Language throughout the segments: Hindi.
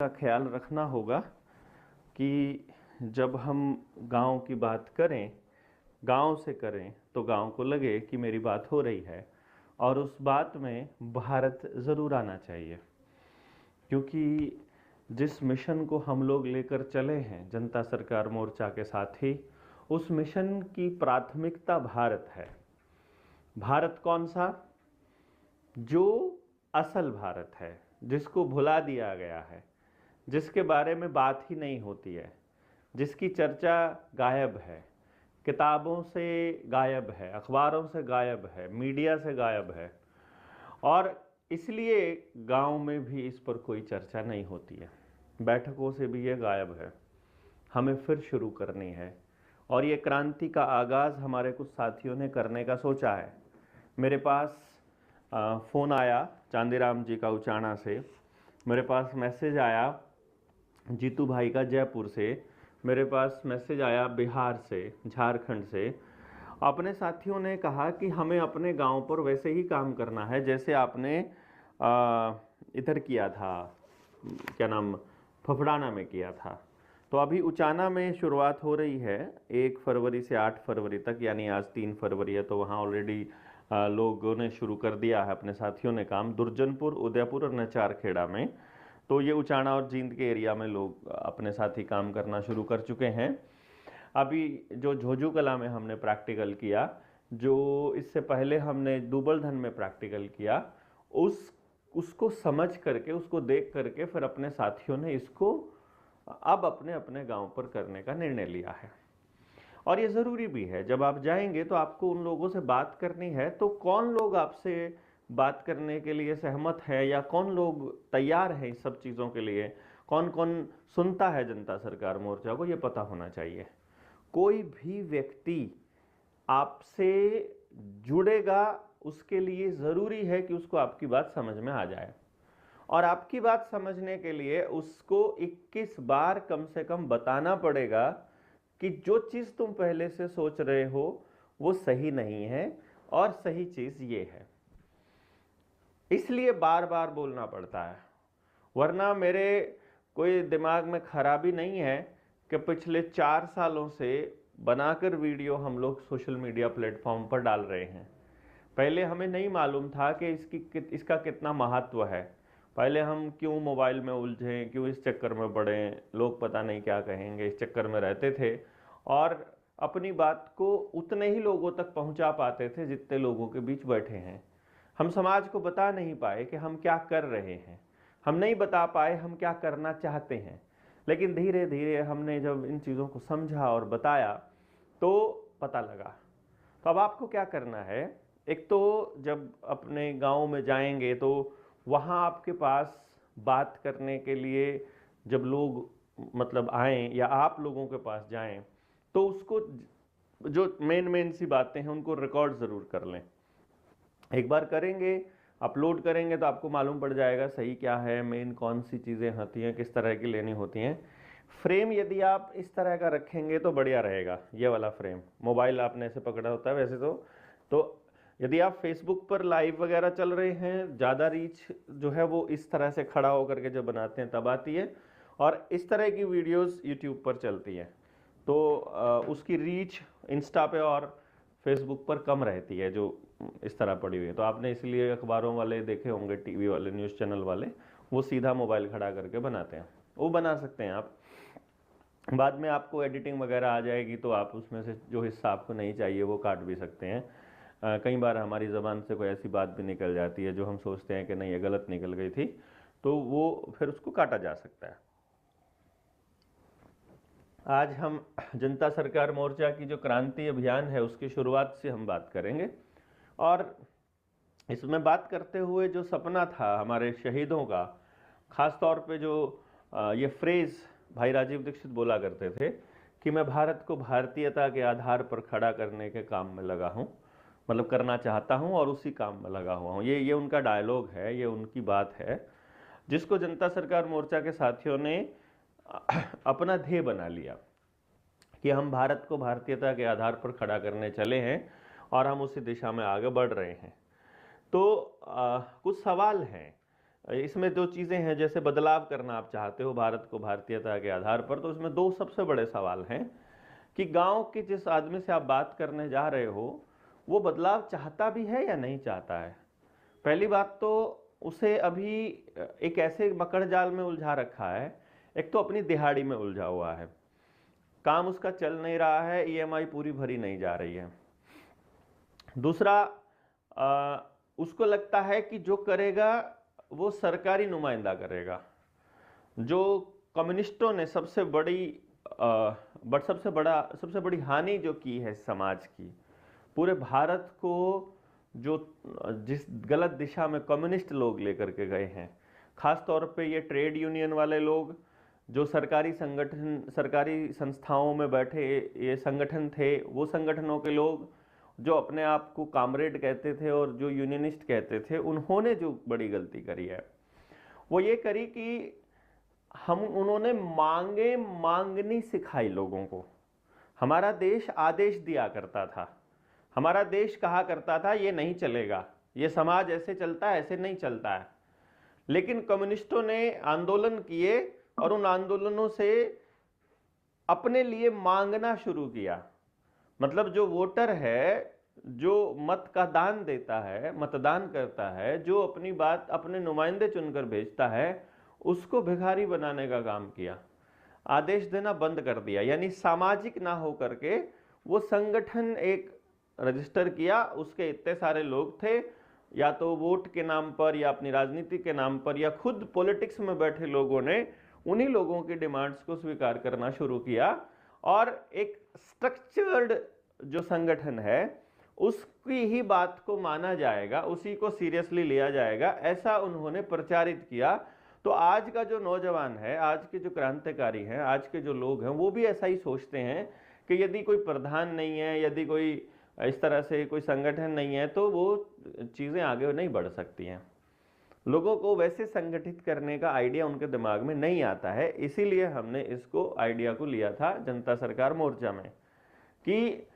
का ख्याल रखना होगा कि जब हम गांव की बात करें, गांव से करें, तो गांव को लगे कि मेरी बात हो रही है और उस बात में भारत ज़रूर आना चाहिए। क्योंकि जिस मिशन को हम लोग लेकर चले हैं जनता सरकार मोर्चा के साथ ही, उस मिशन की प्राथमिकता भारत है। भारत कौन सा? जो असल भारत है, जिसको भुला दिया गया है, जिसके बारे में बात ही नहीं होती है, जिसकी चर्चा गायब है, किताबों से गायब है, अखबारों से गायब है, मीडिया से गायब है, और इसलिए गांव में भी इस पर कोई चर्चा नहीं होती है, बैठकों से भी ये गायब है। हमें फिर शुरू करनी है और ये क्रांति का आगाज़ हमारे कुछ साथियों ने करने का सोचा है। मेरे पास फ़ोन आया चांदीराम जी का उचाना से, मेरे पास मैसेज आया जीतू भाई का जयपुर से, मेरे पास मैसेज आया बिहार से, झारखंड से। अपने साथियों ने कहा कि हमें अपने गांव पर वैसे ही काम करना है जैसे आपने इधर किया था, क्या नाम, फफड़ाना में किया था। तो अभी उचाना में शुरुआत हो रही है 1 फरवरी से 8 फरवरी तक, यानी आज 3 फरवरी है, तो वहाँ ऑलरेडी लोगों ने शुरू कर दिया है, अपने साथियों ने काम, दुर्जनपुर, उदयपुर और नचारखेड़ा में। तो ये उचाना और जींद के एरिया में लोग अपने साथी काम करना शुरू कर चुके हैं। अभी जो झोजू कला में हमने प्रैक्टिकल किया, जो इससे पहले हमने दुबलधन में प्रैक्टिकल किया, उसको समझ करके, उसको देख करके फिर अपने साथियों ने इसको अब अपने अपने गांव पर करने का निर्णय लिया है। और ये ज़रूरी भी है, जब आप जाएंगे तो आपको उन लोगों से बात करनी है, तो कौन लोग आपसे बात करने के लिए सहमत है या कौन लोग तैयार हैं इस सब चीज़ों के लिए, कौन कौन सुनता है जनता सरकार मोर्चा को, ये पता होना चाहिए। कोई भी व्यक्ति आपसे जुड़ेगा, उसके लिए ज़रूरी है कि उसको आपकी बात समझ में आ जाए, और आपकी बात समझने के लिए उसको 21 बार कम से कम बताना पड़ेगा कि जो चीज़ तुम पहले से सोच रहे हो वो सही नहीं है और सही चीज़ ये है। इसलिए बार बार बोलना पड़ता है, वरना मेरे कोई दिमाग में खराबी नहीं है कि पिछले 4 सालों से बनाकर वीडियो हम लोग सोशल मीडिया प्लेटफॉर्म पर डाल रहे हैं। पहले हमें नहीं मालूम था कि इसका कितना महत्व है। पहले हम क्यों मोबाइल में उलझें, क्यों इस चक्कर में पड़ें, लोग पता नहीं क्या कहेंगे, इस चक्कर में रहते थे और अपनी बात को उतने ही लोगों तक पहुंचा पाते थे जितने लोगों के बीच बैठे हैं। हम समाज को बता नहीं पाए कि हम क्या कर रहे हैं, हम नहीं बता पाए हम क्या करना चाहते हैं। लेकिन धीरे धीरे हमने जब इन चीज़ों को समझा और बताया तो पता लगा। तो अब आपको क्या करना है, एक तो जब अपने गांव में जाएंगे तो वहाँ आपके पास बात करने के लिए जब लोग मतलब आएँ या आप लोगों के पास जाएं, तो उसको जो मेन सी बातें हैं उनको रिकॉर्ड ज़रूर कर लें। एक बार करेंगे, अपलोड करेंगे तो आपको मालूम पड़ जाएगा सही क्या है, मेन कौन सी चीज़ें होती हैं, किस तरह की लेनी होती हैं। फ्रेम यदि आप इस तरह का रखेंगे तो बढ़िया रहेगा। ये वाला फ्रेम, मोबाइल आपने ऐसे पकड़ा होता है वैसे तो यदि आप फेसबुक पर लाइव वगैरह चल रहे हैं, ज़्यादा रीच जो है वो इस तरह से खड़ा होकर के जब बनाते हैं तब आती है, और इस तरह की वीडियोस यूट्यूब पर चलती हैं तो उसकी रीच इंस्टा पे और फेसबुक पर कम रहती है जो इस तरह पड़ी हुई है। तो आपने इसलिए अखबारों वाले देखे होंगे, टीवी वाले, न्यूज़ चैनल वाले, वो सीधा मोबाइल खड़ा करके बनाते हैं। वो बना सकते हैं आप, बाद में आपको एडिटिंग वगैरह आ जाएगी तो आप उसमें से जो हिस्सा आपको नहीं चाहिए वो काट भी सकते हैं। कई बार हमारी ज़बान से कोई ऐसी बात भी निकल जाती है जो हम सोचते हैं कि नहीं ये गलत निकल गई थी, तो वो फिर उसको काटा जा सकता है। आज हम जनता सरकार मोर्चा की जो क्रांति अभियान है उसकी शुरुआत से हम बात करेंगे, और इसमें बात करते हुए जो सपना था हमारे शहीदों का, ख़ास तौर पे जो ये फ्रेज़ भाई राजीव दीक्षित बोला करते थे कि मैं भारत को भारतीयता के आधार पर खड़ा करने के काम में लगा हूँ, मतलब करना चाहता हूँ और उसी काम में लगा हुआ हूँ। ये उनका डायलॉग है, ये उनकी बात है, जिसको जनता सरकार मोर्चा के साथियों ने अपना ध्येय बना लिया कि हम भारत को भारतीयता के आधार पर खड़ा करने चले हैं और हम उसी दिशा में आगे बढ़ रहे हैं। तो कुछ सवाल हैं इसमें दो चीज़ें हैं, जैसे बदलाव करना आप चाहते हो भारत को भारतीयता के आधार पर, तो इसमें दो सबसे बड़े सवाल हैं कि गांव के जिस आदमी से आप बात करने जा रहे हो वो बदलाव चाहता भी है या नहीं चाहता है। पहली बात तो उसे अभी एक ऐसे मकड़ जाल में उलझा रखा है, एक तो अपनी दिहाड़ी में उलझा हुआ है, काम उसका चल नहीं रहा है, ईएमआई पूरी भरी नहीं जा रही है। दूसरा, उसको लगता है कि जो करेगा वो सरकारी नुमाइंदा करेगा। जो कम्युनिस्टों ने सबसे बड़ी हानि जो की है समाज की, पूरे भारत को जो जिस गलत दिशा में कम्युनिस्ट लोग लेकर के गए हैं, खास तौर पे ये ट्रेड यूनियन वाले लोग, जो सरकारी सरकारी संस्थाओं में बैठे ये संगठन थे, वो संगठनों के लोग जो अपने आप को कामरेड कहते थे और जो यूनियनिस्ट कहते थे, उन्होंने जो बड़ी गलती करी है वो ये करी कि उन्होंने मांगनी सिखाई लोगों को। हमारा देश आदेश दिया करता था, हमारा देश कहा करता था ये नहीं चलेगा, ये समाज ऐसे चलता है, ऐसे नहीं चलता है। लेकिन कम्युनिस्टों ने आंदोलन किए और उन आंदोलनों से अपने लिए मांगना शुरू किया। मतलब जो वोटर है, जो मत का दान देता है, मतदान करता है, जो अपनी बात अपने नुमाइंदे चुनकर भेजता है, उसको भिखारी बनाने का काम किया, आदेश देना बंद कर दिया। यानी सामाजिक ना हो करके वो संगठन एक रजिस्टर किया, उसके इतने सारे लोग थे, या तो वोट के नाम पर या अपनी राजनीति के नाम पर या खुद पॉलिटिक्स में बैठे लोगों ने उन्हीं लोगों की डिमांड्स को स्वीकार करना शुरू किया और एक स्ट्रक्चर्ड जो संगठन है उसकी ही बात को माना जाएगा, उसी को सीरियसली लिया जाएगा, ऐसा उन्होंने प्रचारित किया। तो आज का जो नौजवान है, आज के जो क्रांतिकारी हैं, आज के जो लोग हैं, वो भी ऐसा ही सोचते हैं कि यदि कोई प्रधान नहीं है, यदि कोई इस तरह से कोई संगठन नहीं है तो वो चीज़ें आगे नहीं बढ़ सकती हैं। लोगों को वैसे संगठित करने का आइडिया उनके दिमाग में नहीं आता है। इसीलिए हमने इसको आइडिया को लिया था जनता सरकार मोर्चा में कि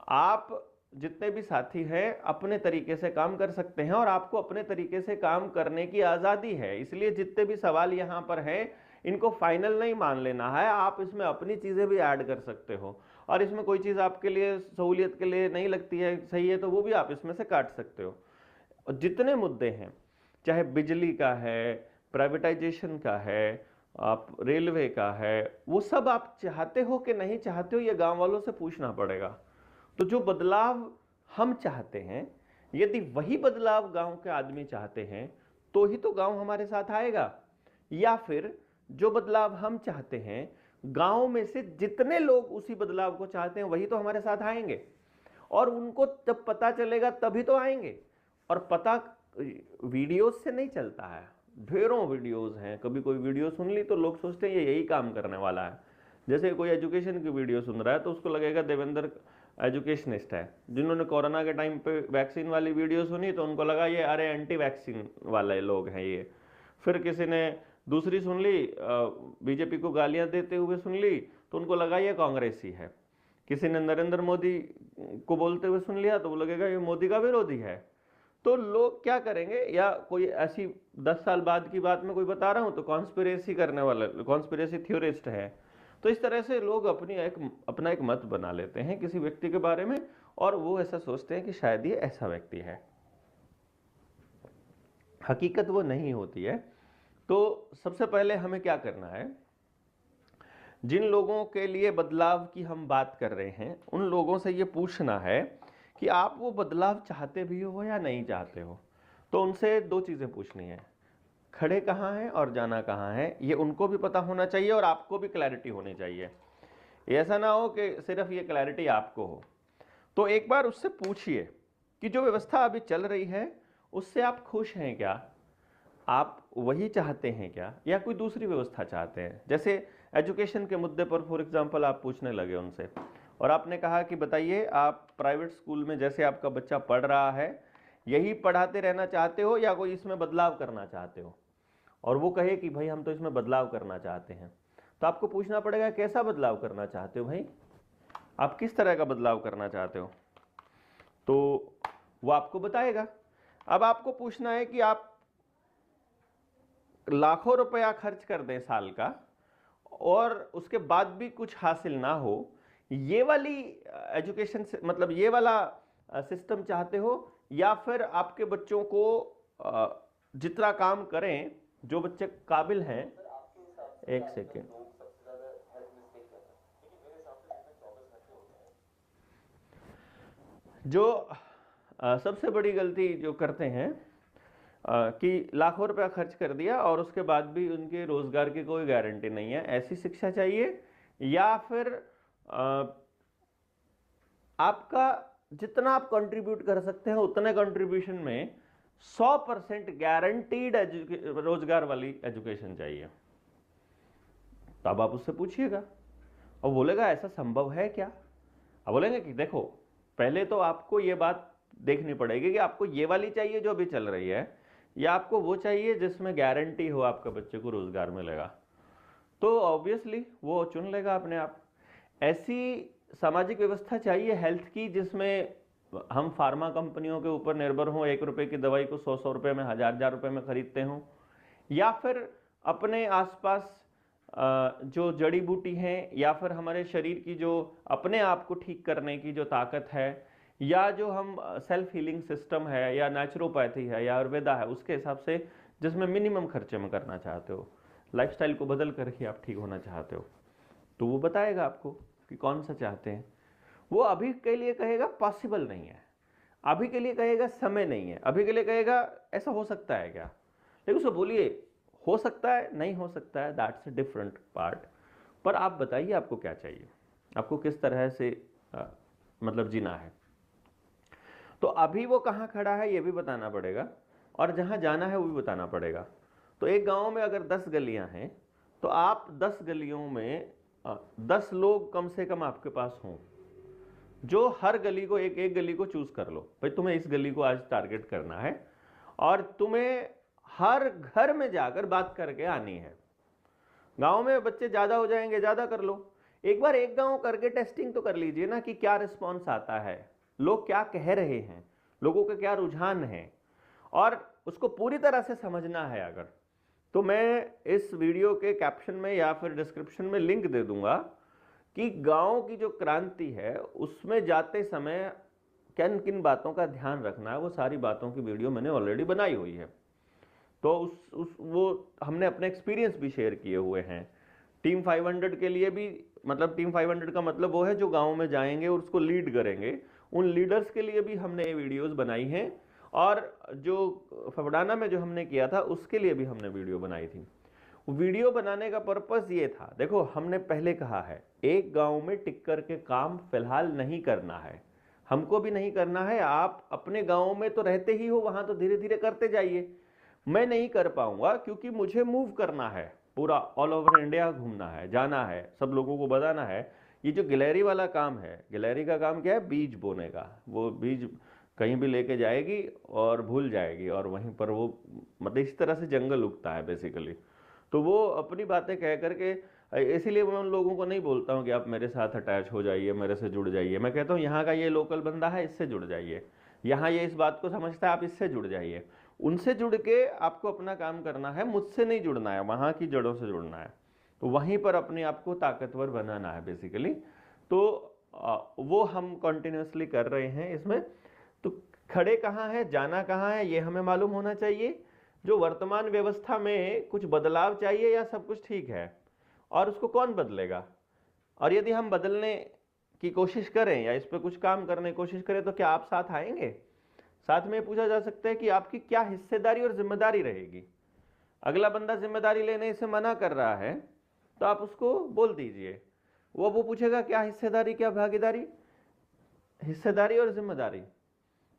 आप जितने भी साथी हैं अपने तरीके से काम कर सकते हैं और आपको अपने तरीके से काम करने की आज़ादी है। इसलिए जितने भी सवाल यहाँ पर हैं इनको फाइनल नहीं मान लेना है, आप इसमें अपनी चीज़ें भी ऐड कर सकते हो और इसमें कोई चीज़ आपके लिए सहूलियत के लिए नहीं लगती है सही है तो वो भी आप इसमें से काट सकते हो। जितने मुद्दे हैं, चाहे बिजली का है, प्राइवेटाइजेशन का है, आप रेलवे का है, वो सब आप चाहते हो कि नहीं चाहते हो, ये गांव वालों से पूछना पड़ेगा। तो जो बदलाव हम चाहते हैं, यदि वही बदलाव गांव के आदमी चाहते हैं तो ही तो गांव हमारे साथ आएगा, या फिर जो बदलाव हम चाहते हैं गांव में से जितने लोग उसी बदलाव को चाहते हैं वही तो हमारे साथ आएंगे और उनको जब पता चलेगा तभी तो आएंगे। और पता वीडियोस से नहीं चलता है, ढेरों वीडियोस हैं। कभी कोई वीडियो सुन ली तो लोग सोचते हैं ये यही काम करने वाला है। जैसे कोई एजुकेशन की वीडियो सुन रहा है तो उसको लगेगा देवेंद्र एजुकेशनिस्ट है। जिन्होंने कोरोना के टाइम पे वैक्सीन वाली वीडियो सुनी तो उनको लगा ये अरे एंटी वैक्सीन वाले लोग हैं ये। फिर किसी ने दूसरी सुन ली, बीजेपी को गालियां देते हुए सुन ली तो उनको लगा ये कांग्रेसी है। किसी ने नरेंद्र मोदी को बोलते हुए सुन लिया तो वो लगेगा ये मोदी का विरोधी है। तो लोग क्या करेंगे, या कोई ऐसी 10 साल बाद की बात में कोई बता रहा हूं तो कॉन्स्पिरेसी करने वाला, कॉन्स्पिरेसी थ्योरिस्ट है। तो इस तरह से लोग अपना एक मत बना लेते हैं किसी व्यक्ति के बारे में और वो ऐसा सोचते हैं कि शायद ये ऐसा व्यक्ति है, हकीकत वो नहीं होती है। तो सबसे पहले हमें क्या करना है, जिन लोगों के लिए बदलाव की हम बात कर रहे हैं उन लोगों से ये पूछना है कि आप वो बदलाव चाहते भी हो या नहीं चाहते हो। तो उनसे दो चीज़ें पूछनी है, खड़े कहाँ हैं और जाना कहाँ है, ये उनको भी पता होना चाहिए और आपको भी क्लैरिटी होनी चाहिए। ऐसा ना हो कि सिर्फ ये क्लैरिटी आपको हो। तो एक बार उससे पूछिए कि जो व्यवस्था अभी चल रही है उससे आप खुश हैं क्या, आप वही चाहते हैं क्या, या कोई दूसरी व्यवस्था चाहते हैं। जैसे एजुकेशन के मुद्दे पर फॉर एग्जांपल आप पूछने लगे उनसे और आपने कहा कि बताइए आप प्राइवेट स्कूल में जैसे आपका बच्चा पढ़ रहा है यही पढ़ाते रहना चाहते हो या कोई इसमें बदलाव करना चाहते हो, और वो कहे कि भाई हम तो इसमें बदलाव करना चाहते हैं। तो आपको पूछना पड़ेगा कैसा बदलाव करना चाहते हो भाई, आप किस तरह का बदलाव करना चाहते हो, तो वो आपको बताएगा। अब आपको पूछना है कि आप लाखों रुपया खर्च कर दें साल का और उसके बाद भी कुछ हासिल ना हो, ये वाली एजुकेशन से मतलब ये वाला सिस्टम चाहते हो, या फिर आपके बच्चों को जितना काम करें जो बच्चे काबिल हैं। एक सेकेंड, जो सबसे बड़ी गलती जो करते हैं कि लाखों रुपया खर्च कर दिया और उसके बाद भी उनके रोजगार की कोई गारंटी नहीं है। ऐसी शिक्षा चाहिए, या फिर आपका जितना आप कंट्रीब्यूट कर सकते हैं उतने कंट्रीब्यूशन में 100% गारंटीड रोजगार वाली एजुकेशन चाहिए। तो अब आप उससे पूछिएगा और बोलेगा ऐसा संभव है क्या। अब बोलेंगे कि देखो, पहले तो आपको ये बात देखनी पड़ेगी कि आपको ये वाली चाहिए जो अभी चल रही है, या आपको वो चाहिए जिसमें गारंटी हो आपके बच्चे को रोजगार मिलेगा। तो ऑब्वियसली वो चुन लेगा अपने आप। ऐसी सामाजिक व्यवस्था चाहिए हेल्थ की जिसमें हम फार्मा कंपनियों के ऊपर निर्भर हों, 1 रुपए की दवाई को 100 रुपए में, 1000 रुपए में खरीदते हों, या फिर अपने आसपास जो जड़ी बूटी हैं, या फिर हमारे शरीर की जो अपने आप को ठीक करने की जो ताकत है, या जो हम सेल्फ हीलिंग सिस्टम है, या नेचुरोपैथी है, या आयुर्वेदा है, उसके हिसाब से जिसमें मिनिमम खर्चे में करना चाहते हो, लाइफस्टाइल को बदल कर ही आप ठीक होना चाहते हो, तो वो बताएगा आपको कि कौन सा चाहते हैं। वो अभी के लिए कहेगा पॉसिबल नहीं है, अभी के लिए कहेगा समय नहीं है, अभी के लिए कहेगा ऐसा हो सकता है क्या। लेकिन उसको बोलिए हो सकता है, नहीं हो सकता है, दैट्स अ डिफरेंट पार्ट। पर आप बताइए आपको क्या चाहिए, आपको किस तरह से मतलब जीना है। तो अभी वो कहाँ खड़ा है ये भी बताना पड़ेगा, और जहाँ जाना है वो भी बताना पड़ेगा। तो एक गांव में अगर 10 गलियां हैं तो आप 10 गलियों में 10 लोग कम से कम आपके पास हों, जो हर गली को एक एक गली को चूज कर लो, भाई तुम्हें इस गली को आज टारगेट करना है और तुम्हें हर घर में जाकर बात करके आनी है। गांव में बच्चे ज्यादा हो जाएंगे, ज्यादा कर लो, एक बार एक गांव करके टेस्टिंग तो कर लीजिए ना कि क्या रिस्पॉन्स आता है, लोग क्या कह रहे हैं, लोगों का क्या रुझान है, और उसको पूरी तरह से समझना है। अगर तो मैं इस वीडियो के कैप्शन में या फिर डिस्क्रिप्शन में लिंक दे दूंगा कि गांव की जो क्रांति है उसमें जाते समय किन किन बातों का ध्यान रखना है, वो सारी बातों की वीडियो मैंने ऑलरेडी बनाई हुई है। तो वो हमने अपने एक्सपीरियंस भी शेयर किए हुए हैं। टीम 500 के लिए भी, मतलब टीम 500 का मतलब वो है जो गांव में जाएंगे और उसको लीड करेंगे, उन लीडर्स के लिए भी हमने ये वीडियोस बनाई हैं, और जो फफड़ाना में जो हमने किया था उसके लिए भी हमने वीडियो बनाई थी। वीडियो बनाने का पर्पस ये था, देखो हमने पहले कहा है एक गांव में टिक कर के काम फिलहाल नहीं करना है, हमको भी नहीं करना है। आप अपने गांव में तो रहते ही हो, वहां तो धीरे धीरे करते जाइए। मैं नहीं कर पाऊंगा क्योंकि मुझे मूव करना है, पूरा ऑल ओवर इंडिया घूमना है, जाना है, सब लोगों को बताना है। ये जो गिलहरी वाला काम है, गिलहरी का काम क्या है, बीज बोने का। वो बीज कहीं भी लेके जाएगी और भूल जाएगी, और वहीं पर वो मतलब इस तरह से जंगल उगता है बेसिकली। तो वो अपनी बातें कह करके, इसीलिए मैं उन लोगों को नहीं बोलता हूँ कि आप मेरे साथ अटैच हो जाइए, मेरे से जुड़ जाइए। मैं कहता हूँ यहाँ का ये लोकल बंदा है, इससे जुड़ जाइए, यहाँ ये इस बात को समझता है, आप इससे जुड़ जाइए। उनसे जुड़ के आपको अपना काम करना है, मुझसे नहीं जुड़ना है, वहाँ की जड़ों से जुड़ना है। तो वहीं पर अपने आप को ताकतवर बनाना है बेसिकली। तो वो हम कंटिन्यूसली कर रहे हैं इसमें। तो खड़े कहाँ हैं, जाना कहाँ है, ये हमें मालूम होना चाहिए। जो वर्तमान व्यवस्था में कुछ बदलाव चाहिए या सब कुछ ठीक है, और उसको कौन बदलेगा। और यदि हम बदलने की कोशिश करें या इस पर कुछ काम करने की कोशिश करें तो क्या आप साथ आएंगे। साथ में पूछा जा सकता है कि आपकी क्या हिस्सेदारी और जिम्मेदारी रहेगी। अगला बंदा जिम्मेदारी लेने से मना कर रहा है तो आप उसको बोल दीजिए, वो पूछेगा क्या हिस्सेदारी, क्या भागीदारी। हिस्सेदारी और जिम्मेदारी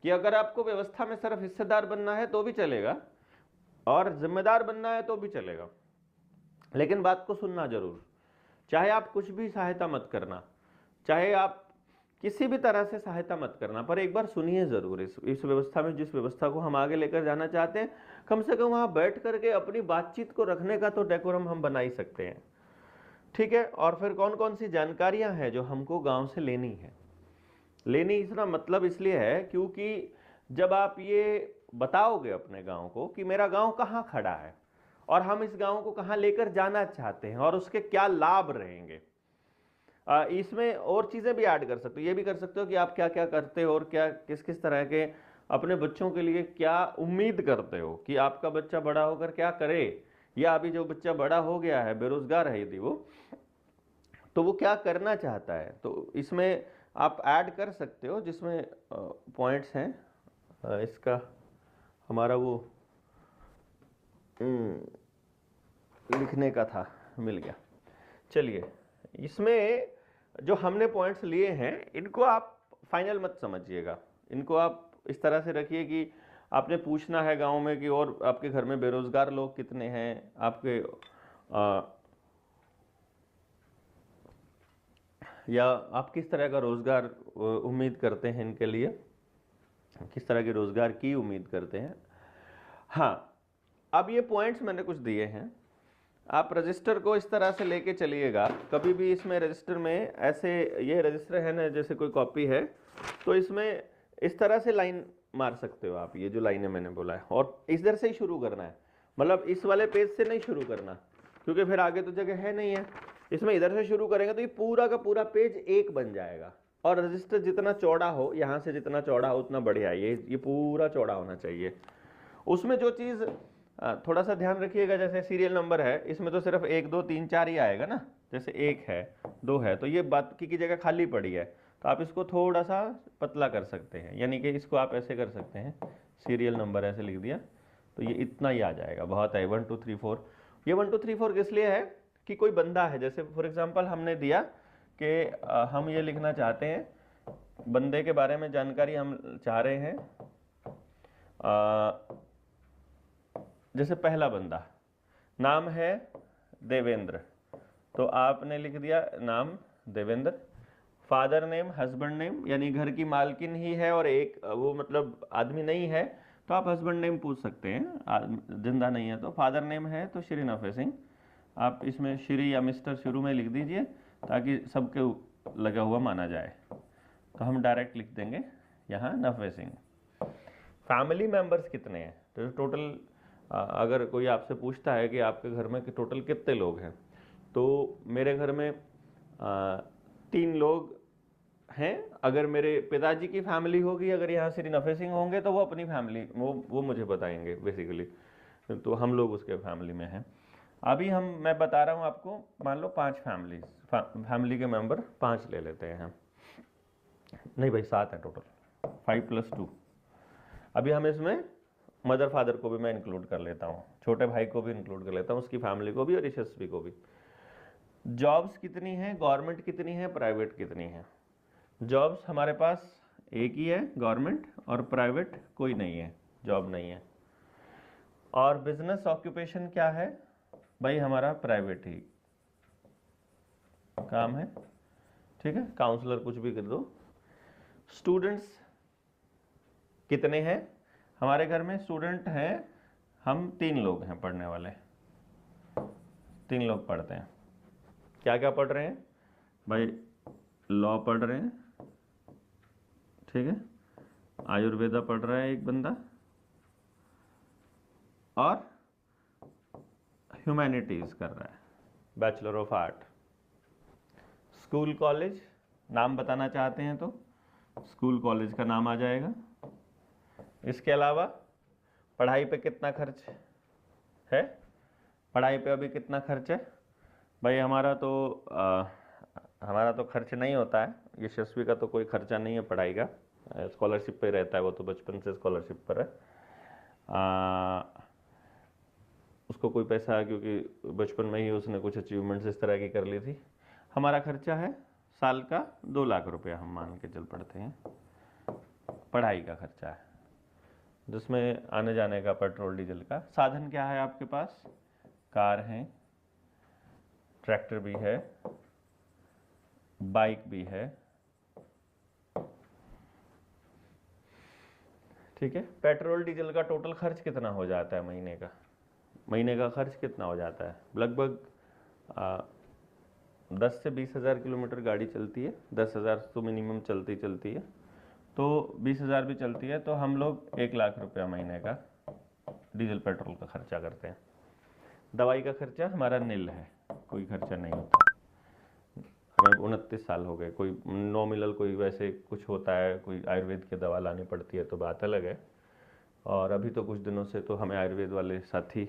कि अगर आपको व्यवस्था में सिर्फ हिस्सेदार बनना है तो भी चलेगा, और जिम्मेदार बनना है तो भी चलेगा, लेकिन बात को सुनना जरूर। चाहे आप कुछ भी सहायता मत करना, चाहे आप किसी भी तरह से सहायता मत करना, पर एक बार सुनिए जरूर। इस व्यवस्था में, जिस व्यवस्था को हम आगे लेकर जाना चाहते हैं, कम से कम वहां बैठ करके अपनी बातचीत को रखने का तो डेकोरम हम बना ही सकते हैं, ठीक है। और फिर कौन कौन सी जानकारियां हैं जो हमको गांव से लेनी है। लेनी इसका मतलब इसलिए है क्योंकि जब आप ये बताओगे अपने गांव को कि मेरा गांव कहाँ खड़ा है और हम इस गांव को कहाँ लेकर जाना चाहते हैं और उसके क्या लाभ रहेंगे। इसमें और चीज़ें भी ऐड कर सकते हो, ये भी कर सकते हो कि आप क्या क्या करते हो और क्या किस किस तरह के अपने बच्चों के लिए क्या उम्मीद करते हो कि आपका बच्चा बड़ा होकर क्या करे, या अभी जो बच्चा बड़ा हो गया है, बेरोजगार है यदि वो, तो वो क्या करना चाहता है। तो इसमें आप ऐड कर सकते हो, जिसमें पॉइंट्स हैं। इसका हमारा वो लिखने का था, मिल गया। चलिए, इसमें जो हमने पॉइंट्स लिए हैं इनको आप फाइनल मत समझिएगा, इनको आप इस तरह से रखिए कि आपने पूछना है गांव में कि और आपके घर में बेरोजगार लोग कितने हैं, आपके या आप किस तरह का रोजगार उम्मीद करते हैं, इनके लिए किस तरह के रोजगार की उम्मीद करते हैं। हाँ, अब ये पॉइंट्स मैंने कुछ दिए हैं, आप रजिस्टर को इस तरह से लेके चलिएगा। कभी भी इसमें रजिस्टर में ऐसे, ये रजिस्टर है ना, जैसे कोई कॉपी है तो इसमें इस तरह से लाइन मार सकते हो आप, ये जो लाइनें मैंने बोला है, और इधर से ही शुरू करना है, मतलब इस वाले पेज से नहीं शुरू करना, क्योंकि फिर आगे तो जगह है नहीं है। इसमें इधर से शुरू करेंगे तो ये पूरा का पूरा पेज एक बन जाएगा। और रजिस्टर जितना चौड़ा हो, यहाँ से जितना चौड़ा हो उतना बढ़िया है, ये पूरा चौड़ा होना चाहिए। उसमें जो चीज़ थोड़ा सा ध्यान रखिएगा, जैसे सीरियल नंबर है, इसमें तो सिर्फ 1 2 3 4 ही आएगा ना, जैसे 1 है 2 है, तो ये बाकी की जगह खाली पड़ी है, तो आप इसको थोड़ा सा पतला कर सकते हैं, यानी कि इसको आप ऐसे कर सकते हैं, सीरियल नंबर ऐसे लिख दिया तो ये इतना ही आ जाएगा, बहुत है 1 2 3 4। ये 1 2 3 4 किस लिए है कि कोई बंदा है, जैसे फॉर एग्जाम्पल हमने दिया कि हम ये लिखना चाहते हैं, बंदे के बारे में जानकारी हम चाह रहे हैं, जैसे पहला बंदा नाम है देवेंद्र, तो आपने लिख दिया नाम Devendra. Father name, husband name, यानी घर की मालकिन ही है और एक वो मतलब आदमी नहीं है, तो आप हस्बैंड नेम पूछ सकते हैं, जिंदा नहीं है तो। फादर नेम है तो श्री नफे सिंह, आप इसमें श्री या मिस्टर शुरू में लिख दीजिए ताकि सबके लगा हुआ माना जाए, तो हम डायरेक्ट लिख देंगे यहाँ नफे सिंह। फैमिली मेंबर्स कितने हैं, तो टोटल अगर कोई आपसे पूछता है कि आपके घर में टोटल कितने लोग हैं, तो मेरे घर में 3 लोग हैं। अगर मेरे पिताजी की फैमिली होगी, अगर यहाँ श्री नफे सिंह होंगे तो वो अपनी फैमिली वो मुझे बताएंगे बेसिकली, तो हम लोग उसके फैमिली में हैं। अभी मैं बता रहा हूँ आपको, मान लो 5 फैमिली के मेंबर 5 ले लेते हैं, नहीं भाई 7 है टोटल, 5 + 2। अभी हम इसमें मदर फादर को भी मैं इंक्लूड कर लेता हूँ, छोटे भाई को भी इंक्लूड कर लेता हूँ, उसकी फैमिली को भी और यशस्वी को भी। जॉब्स कितनी हैं, गवर्नमेंट कितनी है, प्राइवेट कितनी है। जॉब्स हमारे पास एक ही है गवर्नमेंट, और प्राइवेट कोई नहीं है, जॉब नहीं है। और बिजनेस ऑक्यूपेशन क्या है भाई, हमारा प्राइवेट ही काम है, ठीक है, काउंसलर कुछ भी कर दो। स्टूडेंट्स कितने हैं, हमारे घर में स्टूडेंट हैं, हम 3 लोग हैं पढ़ने वाले, 3 लोग पढ़ते हैं। क्या क्या पढ़ रहे हैं भाई, लॉ पढ़ रहे हैं, ठीक है, आयुर्वेदा पढ़ रहा है एक बंदा, और ह्यूमैनिटीज कर रहा है, bachelor of art. School college नाम बताना चाहते हैं तो स्कूल कॉलेज का नाम आ जाएगा। इसके अलावा पढ़ाई पे कितना खर्च है, पढ़ाई पे अभी कितना खर्च है भाई, हमारा तो खर्च नहीं होता है, यशस्वी का तो कोई खर्चा नहीं है पढ़ाई का, स्कॉलरशिप पे रहता है, वो तो बचपन से स्कॉलरशिप पर है, उसको कोई पैसा, क्योंकि बचपन में ही उसने कुछ अचीवमेंट्स इस तरह की कर ली थी। हमारा खर्चा है साल का 2 लाख रुपया, हम मान के चल पड़ते हैं, पढ़ाई का खर्चा है, जिसमें आने जाने का, पेट्रोल डीजल का। साधन क्या है आपके पास, कार है, ट्रैक्टर भी है, बाइक भी है, ठीक है। पेट्रोल डीजल का टोटल खर्च कितना हो जाता है महीने का, महीने का खर्च कितना हो जाता है, लगभग 10 से 20 हज़ार किलोमीटर गाड़ी चलती है, 10 हज़ार तो मिनिमम चलती है, तो 20 हज़ार भी चलती है, तो हम लोग 1 लाख रुपया महीने का डीजल पेट्रोल का खर्चा करते हैं। दवाई का खर्चा हमारा नील है, कोई खर्चा नहीं होता। हमें 29 साल हो गए, कोई नॉमिनल कोई वैसे कुछ होता है, कोई आयुर्वेद की दवा लानी पड़ती है तो बात अलग है। और अभी तो कुछ दिनों से तो हमें आयुर्वेद वाले साथी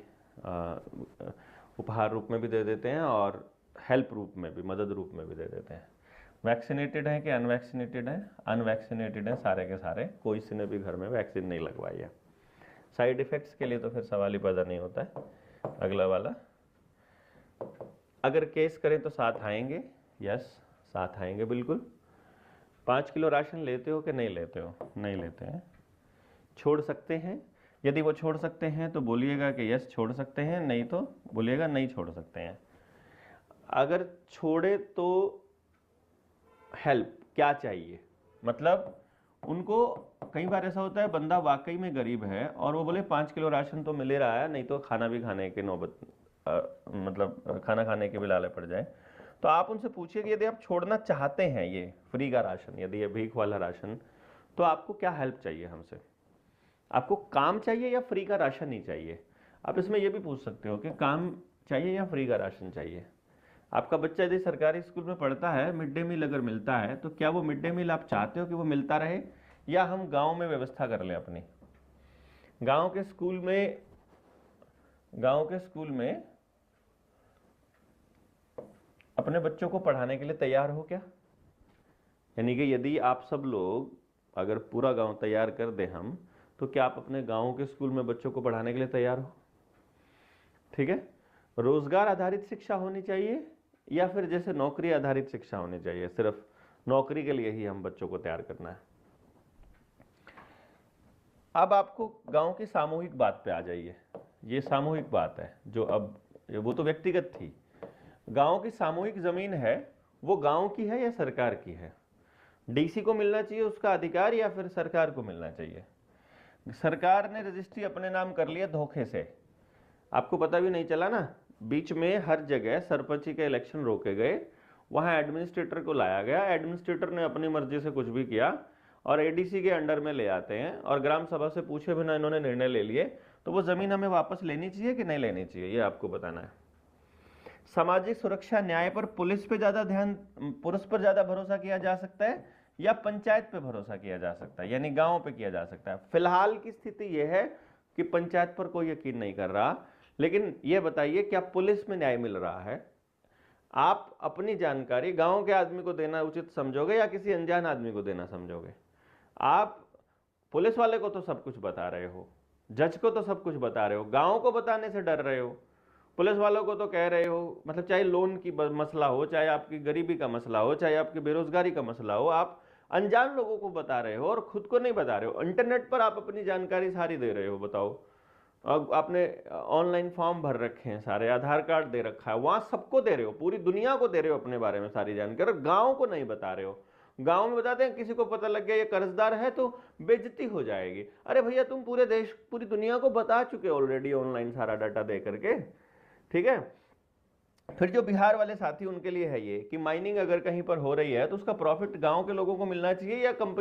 उपहार रूप में भी दे देते हैं और हेल्प रूप में भी, मदद रूप में भी दे देते हैं। वैक्सीनेटेड हैं कि अनवैक्सीनेटेड हैं? अनवैक्सीनेटेड हैं सारे के सारे, कोई से ने भी घर में वैक्सीन नहीं लगवाई है। साइड इफेक्ट्स के लिए तो फिर सवाल ही पैदा नहीं होता है। अगला वाला, अगर केस करें तो साथ आएंगे? यस, साथ आएंगे बिल्कुल। 5 किलो राशन लेते हो कि नहीं लेते हो? नहीं लेते हैं। छोड़ सकते हैं? यदि वो छोड़ सकते हैं तो बोलिएगा कि यस छोड़ सकते हैं, नहीं तो बोलिएगा नहीं छोड़ सकते हैं। अगर छोड़े तो हेल्प क्या चाहिए? मतलब उनको कई बार ऐसा होता है बंदा वाकई में गरीब है और वो बोले 5 किलो राशन तो मिल रहा है, नहीं तो खाना भी खाने के नौबत मतलब खाना खाने के भी लाले पड़ जाए। तो आप उनसे पूछिए कि यदि आप छोड़ना चाहते हैं ये फ्री का राशन, यदि ये भीख वाला राशन, तो आपको क्या हेल्प चाहिए हमसे? आपको काम चाहिए या फ्री का राशन ही चाहिए? आप इसमें यह भी पूछ सकते हो कि काम चाहिए या फ्री का राशन चाहिए। आपका बच्चा यदि सरकारी स्कूल में पढ़ता है, मिड डे मील अगर मिलता है, तो क्या वो मिड डे मील आप चाहते हो कि वो मिलता रहे या हम गांव में व्यवस्था कर लें अपनी? गांव के स्कूल में अपने बच्चों को पढ़ाने के लिए तैयार हो क्या? यानी कि यदि आप सब लोग अगर पूरा गांव तैयार कर दें हम, तो क्या आप अपने गांव के स्कूल में बच्चों को पढ़ाने के लिए तैयार हो? ठीक है। रोजगार आधारित शिक्षा होनी चाहिए या फिर जैसे नौकरी आधारित शिक्षा होनी चाहिए, सिर्फ नौकरी के लिए ही हम बच्चों को तैयार करना है? अब आपको गांव की सामूहिक बात पे आ जाइए। ये सामूहिक बात है जो अब, वो तो व्यक्तिगत थी। गांव की सामूहिक जमीन है, वो गांव की है या सरकार की है? डीसी को मिलना चाहिए उसका अधिकार या फिर सरकार को मिलना चाहिए? सरकार ने रजिस्ट्री अपने नाम कर लिया धोखे से, आपको पता भी नहीं चला ना। बीच में हर जगह सरपंची के इलेक्शन रोके गए, वहां एडमिनिस्ट्रेटर को लाया गया, एडमिनिस्ट्रेटर ने अपनी मर्जी से कुछ भी किया और एडीसी के अंडर में ले आते हैं और ग्राम सभा से पूछे बिना इन्होंने निर्णय ले लिए। तो वो जमीन हमें वापस लेनी चाहिए कि नहीं लेनी चाहिए, ये आपको बताना है। सामाजिक सुरक्षा न्याय पर पुलिस पर ज्यादा भरोसा किया जा सकता है या पंचायत पे भरोसा किया जा सकता है, यानी गांव पे किया जा सकता है? फिलहाल की स्थिति यह है कि पंचायत पर कोई यकीन नहीं कर रहा, लेकिन यह बताइए क्या पुलिस में न्याय मिल रहा है? आप अपनी जानकारी गांव के आदमी को देना उचित समझोगे या किसी अनजान आदमी को देना समझोगे? आप पुलिस वाले को तो सब कुछ बता रहे हो, जज को तो सब कुछ बता रहे हो, गांव को बताने से डर रहे हो। पुलिस वालों को तो कह रहे हो, मतलब चाहे लोन की मसला हो, चाहे आपकी गरीबी का मसला हो, चाहे आपकी बेरोजगारी का मसला हो, आप अनजान लोगों को बता रहे हो और खुद को नहीं बता रहे हो। इंटरनेट पर आप अपनी जानकारी सारी दे रहे हो। बताओ, अब आपने ऑनलाइन फॉर्म भर रखे हैं, सारे आधार कार्ड दे रखा है, वहां सबको दे रहे हो, पूरी दुनिया को दे रहे हो अपने बारे में सारी जानकारी, और गांव को नहीं बता रहे हो। गांव में बताते हैं किसी को पता लग गया ये कर्जदार है तो बेइज्जती हो जाएगी। अरे भैया, तुम पूरे देश पूरी दुनिया को बता चुके ऑलरेडी ऑनलाइन सारा डाटा दे करके। ठीक है। फिर जो बिहार वाले साथी, उनके लिए है ये कि माइनिंग अगर कहीं पर हो रही है तो उसका प्रॉफिट गांव के लोगों को मिलना चाहिए या कंपनी